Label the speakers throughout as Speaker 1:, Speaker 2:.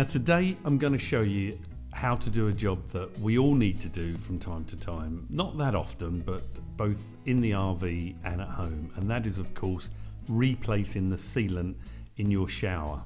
Speaker 1: Now today I'm going to show you how to do a job that we all need to do from time to time, not that often, but both in the RV and at home, and that is of course replacing the sealant in your shower.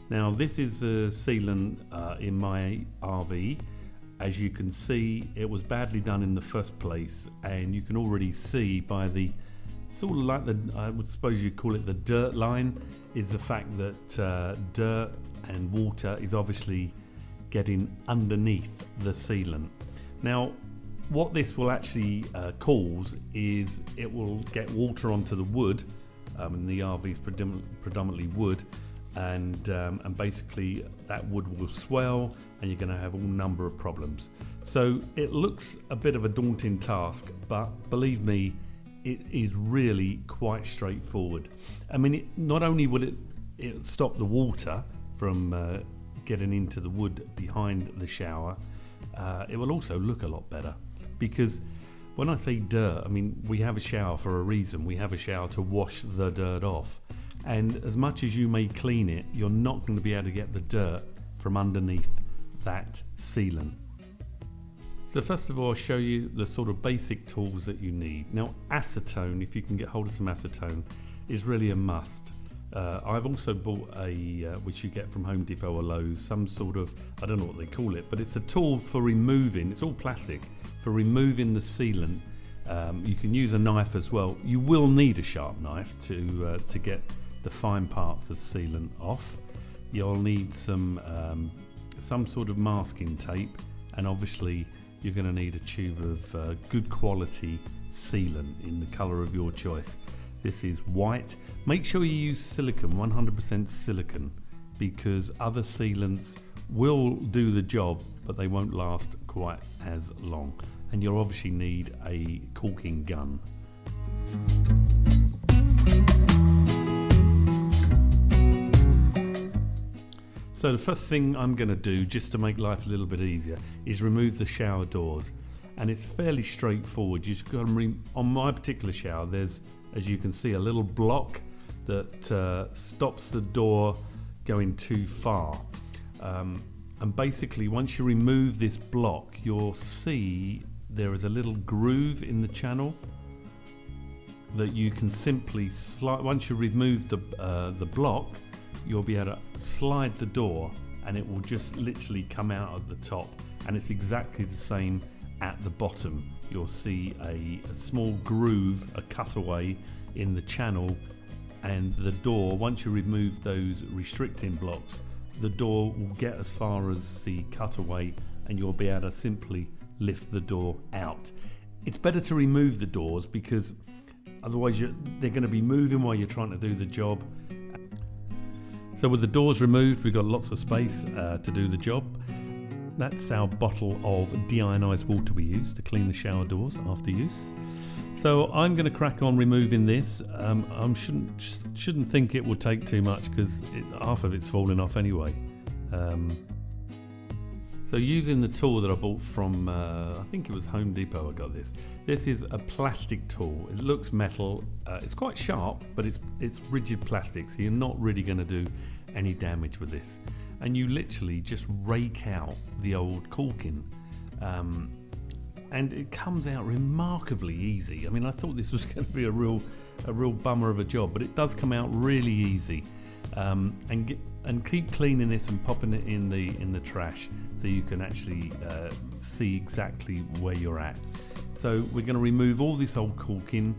Speaker 1: Now this is a sealant in my RV. As you can see, it was badly done in the first place, and you can already see by the sort of like I would suppose you'd call it the dirt line, is the fact that dirt and water is obviously getting underneath the sealant. Now what this will actually cause is it will get water onto the wood, and the RV is predominantly wood, and basically that wood will swell and you're going to have all number of problems. So it looks a bit of a daunting task, but believe me, it is really quite straightforward. I mean, not only will it stop the water from getting into the wood behind the shower, it will also look a lot better, because when I say dirt, I mean we have a shower for a reason. We have a shower to wash the dirt off, and as much as you may clean it, you're not going to be able to get the dirt from underneath that sealant. So first of all, I'll show you the sort of basic tools that you need. Now acetone, if you can get hold of some acetone, is really a must. I've also bought which you get from Home Depot or Lowe's, some sort of, I don't know what they call it, but it's a tool for removing, it's all plastic, for removing the sealant. You can use a knife as well. You will need a sharp knife to get the fine parts of sealant off. You'll need some sort of masking tape, and obviously you're going to need a tube of good quality sealant in the colour of your choice. This is white. Make sure you use silicone, 100% silicone, because other sealants will do the job, but they won't last quite as long. And you'll obviously need a caulking gun. So the first thing I'm going to do, just to make life a little bit easier, is remove the shower doors. And it's fairly straightforward. You just got to on my particular shower, there's, as you can see, a little block that stops the door going too far. And basically, once you remove this block, you'll see there is a little groove in the channel that you can simply slide. Once you remove the block, you'll be able to slide the door, and it will just literally come out at the top. And it's exactly the same at the bottom. You'll see a small groove, a cutaway in the channel, and the door, once you remove those restricting blocks, the door will get as far as the cutaway, and you'll be able to simply lift the door out. It's better to remove the doors, because otherwise they're going to be moving while you're trying to do the job. So with the doors removed, we've got lots of space to do the job. That's our bottle of deionized water we use to clean the shower doors after use. So I'm going to crack on removing this. I shouldn't think it will take too much, because half of it's falling off anyway. So using the tool that I bought from, I think it was Home Depot, I got this. This is a plastic tool. It looks metal. It's quite sharp, but it's rigid plastic, so you're not really going to do any damage with this. And you literally just rake out the old caulking, and it comes out remarkably easy. I mean, I thought this was going to be a real bummer of a job, but it does come out really easy. And keep cleaning this and popping it in the trash, so you can actually see exactly where you're at. So we're going to remove all this old caulking.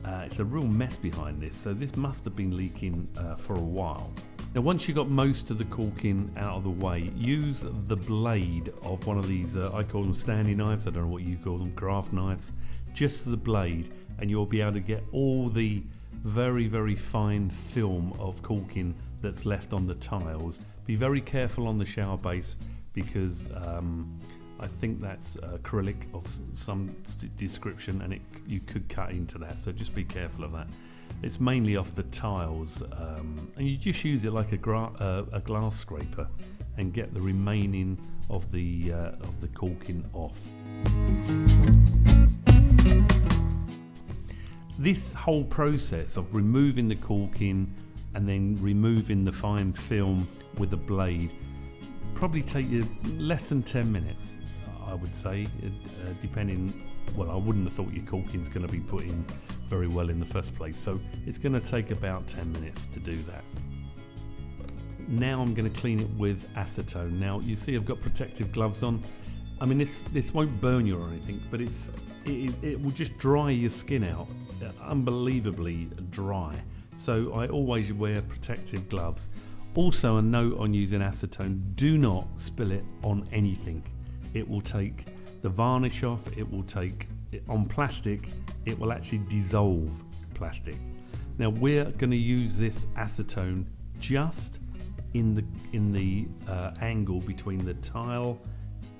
Speaker 1: It's a real mess behind this, so this must have been leaking for a while. Now once you've got most of the caulking out of the way, use the blade of one of these, I call them Stanley knives, I don't know what you call them, craft knives, just the blade, and you'll be able to get all the very, very fine film of caulking that's left on the tiles. Be very careful on the shower base, because I think that's acrylic of some description, and you could cut into that, so just be careful of that. It's mainly off the tiles, and you just use it like a glass scraper and get the remaining of the caulking off. This whole process of removing the caulking and then removing the fine film with a blade probably take you less than 10 minutes, I would say, depending. Well, I wouldn't have thought your caulking's going to be put in very well in the first place, so it's going to take about 10 minutes to do that. Now I'm going to clean it with acetone. Now you see I've got protective gloves on. I mean, this won't burn you or anything, but it will just dry your skin out, unbelievably dry. So I always wear protective gloves. Also, a note on using acetone: do not spill it on anything. It will take the varnish off. It will take it on plastic. It will actually dissolve plastic. Now we're going to use this acetone just in the angle between the tile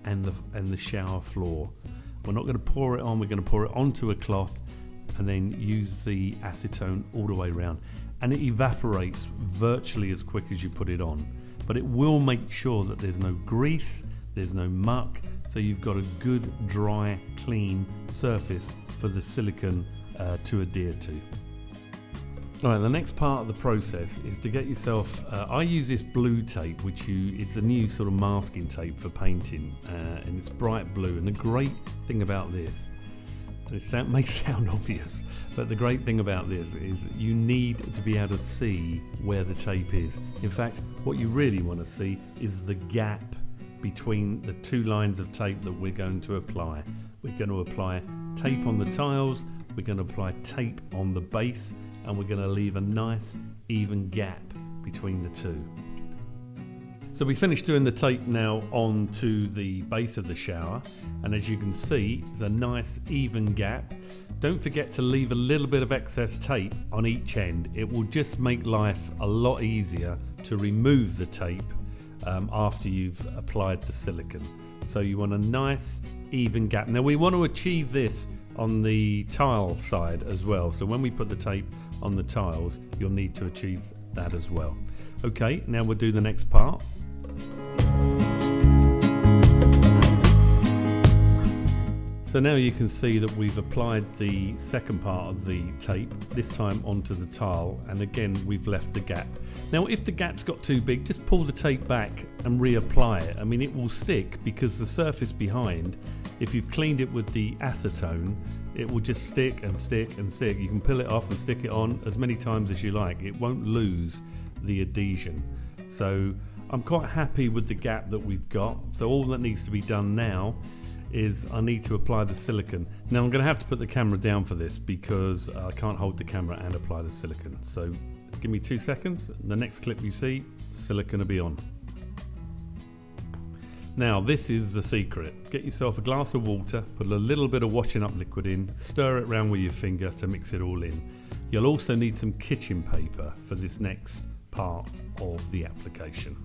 Speaker 1: and the shower floor. We're not going to pour it on. We're going to pour it onto a cloth and then use the acetone all the way around. And it evaporates virtually as quick as you put it on. But it will make sure that there's no grease, there's no muck, so you've got a good, dry, clean surface for the silicone to adhere to. Alright, the next part of the process is to get yourself, I use this blue tape, it's a new sort of masking tape for painting, and it's bright blue. And the great thing about this, it may sound obvious, but the great thing about this is you need to be able to see where the tape is. In fact, what you really want to see is the gap between the two lines of tape that we're going to apply. We're going to apply tape on the tiles, we're going to apply tape on the base, and we're going to leave a nice even gap between the two. So we finished doing the tape now onto the base of the shower, and as you can see, there's a nice even gap. Don't forget to leave a little bit of excess tape on each end. It will just make life a lot easier to remove the tape after you've applied the silicone. So you want a nice even gap. Now we want to achieve this on the tile side as well. So when we put the tape on the tiles, you'll need to achieve that as well. Okay, now we'll do the next part. So now you can see that we've applied the second part of the tape, this time onto the tile, and again we've left the gap. Now if the gap's got too big, just pull the tape back and reapply it. I mean, it will stick because the surface behind, if you've cleaned it with the acetone, it will just stick and stick and stick. You can peel it off and stick it on as many times as you like. It won't lose the adhesion. So I'm quite happy with the gap that we've got. So all that needs to be done now is I need to apply the silicone. Now I'm going to have to put the camera down for this because I can't hold the camera and apply the silicone. So give me 2 seconds. The next clip you see, silicone will be on. Now this is the secret. Get yourself a glass of water, put a little bit of washing up liquid in, stir it around with your finger to mix it all in. You'll also need some kitchen paper for this next part of the application.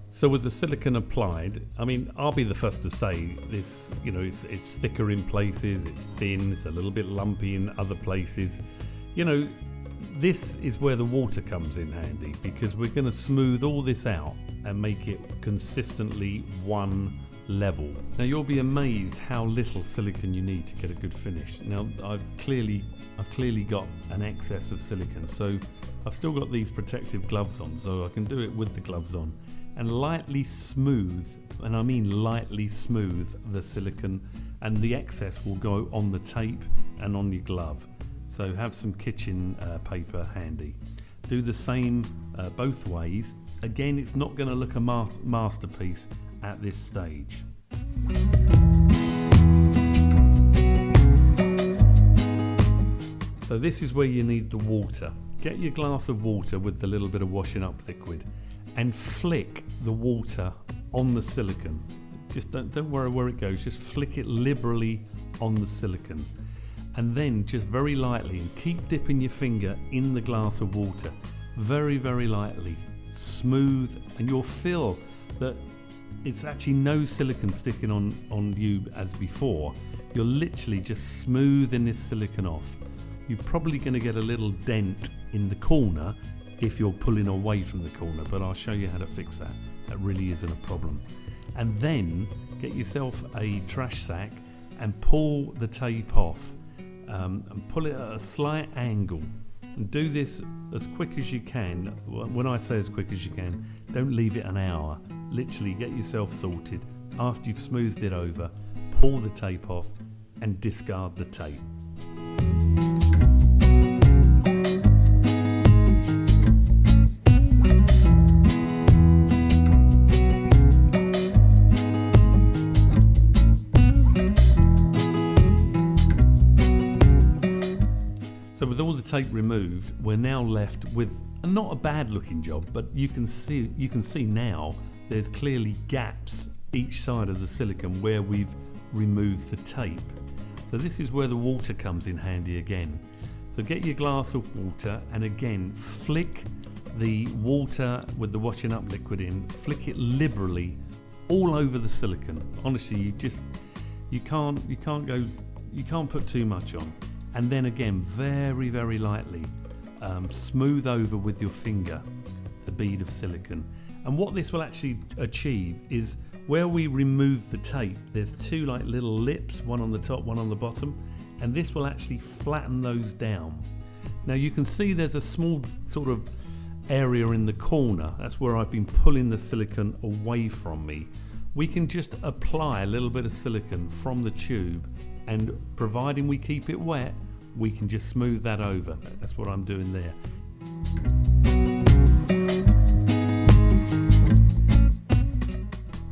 Speaker 1: So with the silicone applied, I mean, I'll be the first to say this, you know, it's thicker in places, it's thin, it's a little bit lumpy in other places. You know, this is where the water comes in handy, because we're going to smooth all this out and make it consistently one level. Now you'll be amazed how little silicone you need to get a good finish. Now I've clearly got an excess of silicone, so I've still got these protective gloves on, so I can do it with the gloves on and lightly smooth, and I mean lightly smooth, the silicone, and the excess will go on the tape and on your glove. So have some kitchen paper handy. Do the same both ways. Again, it's not going to look a masterpiece at this stage. So this is where you need the water. Get your glass of water with the little bit of washing up liquid and flick the water on the silicone. Just don't worry where it goes, just flick it liberally on the silicone. And then just very lightly, and keep dipping your finger in the glass of water, very, very lightly, smooth, and you'll feel that it's actually no silicone sticking on you as before. You're literally just smoothing this silicone off. You're probably going to get a little dent in the corner if you're pulling away from the corner, but I'll show you how to fix that. That really isn't a problem. And then get yourself a trash sack and pull the tape off, and pull it at a slight angle, And do this as quick as you can. When I say as quick as you can, don't leave it an hour. Literally get yourself sorted. After you've smoothed it over, pull the tape off and discard the tape. So with all the tape removed, we're now left with not a bad looking job, but you can see now there's clearly gaps each side of the silicone where we've removed the tape. So this is where the water comes in handy again. So get your glass of water and again flick the water with the washing up liquid in, flick it liberally all over the silicone. Honestly, you can't put too much on. And then again, very, very lightly, smooth over with your finger the bead of silicone. And what this will actually achieve is where we remove the tape, there's two like little lips, one on the top, one on the bottom, and this will actually flatten those down. Now you can see there's a small sort of area in the corner. That's where I've been pulling the silicone away from me. We can just apply a little bit of silicone from the tube, and providing we keep it wet, we can just smooth that over. That's what I'm doing there.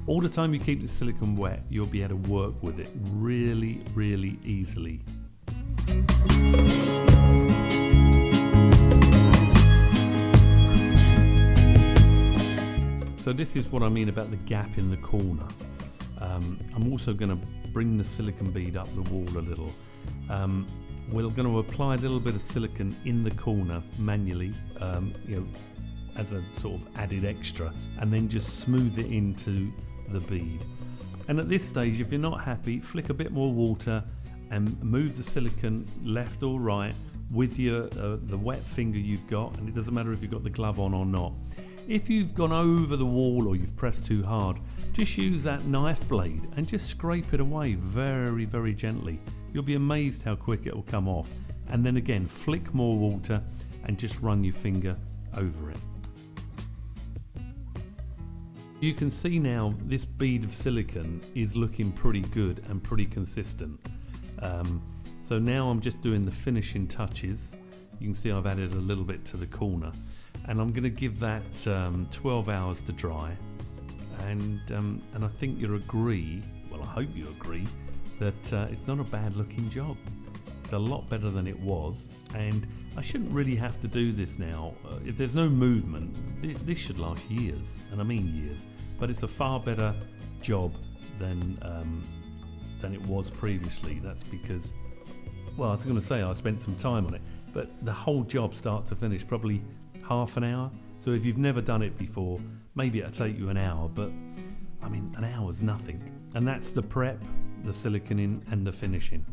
Speaker 1: All the time you keep the silicone wet, you'll be able to work with it really, really easily. So this is what I mean about the gap in the corner. I'm also going to bring the silicone bead up the wall a little. We're going to apply a little bit of silicone in the corner manually, as a sort of added extra, and then just smooth it into the bead. And at this stage, if you're not happy, flick a bit more water and move the silicone left or right with your the wet finger you've got, and it doesn't matter if you've got the glove on or not. If you've gone over the wall or you've pressed too hard, just use that knife blade and just scrape it away very, very gently. You'll be amazed how quick it will come off. And then again, flick more water and just run your finger over it. You can see now this bead of silicone is looking pretty good and pretty consistent. So now I'm just doing the finishing touches. You can see I've added a little bit to the corner, and I'm going to give that 12 hours to dry. And I think you'll agree, well I hope you agree, that it's not a bad looking job. It's a lot better than it was, and I shouldn't really have to do this now. If there's no movement, this should last years, and I mean years, but it's a far better job than it was previously. That's because, well, I was going to say I spent some time on it, but the whole job start to finish probably half an hour. So if you've never done it before, maybe it'll take you an hour, but I mean an hour's nothing. And that's the prep, the siliconing and the finishing.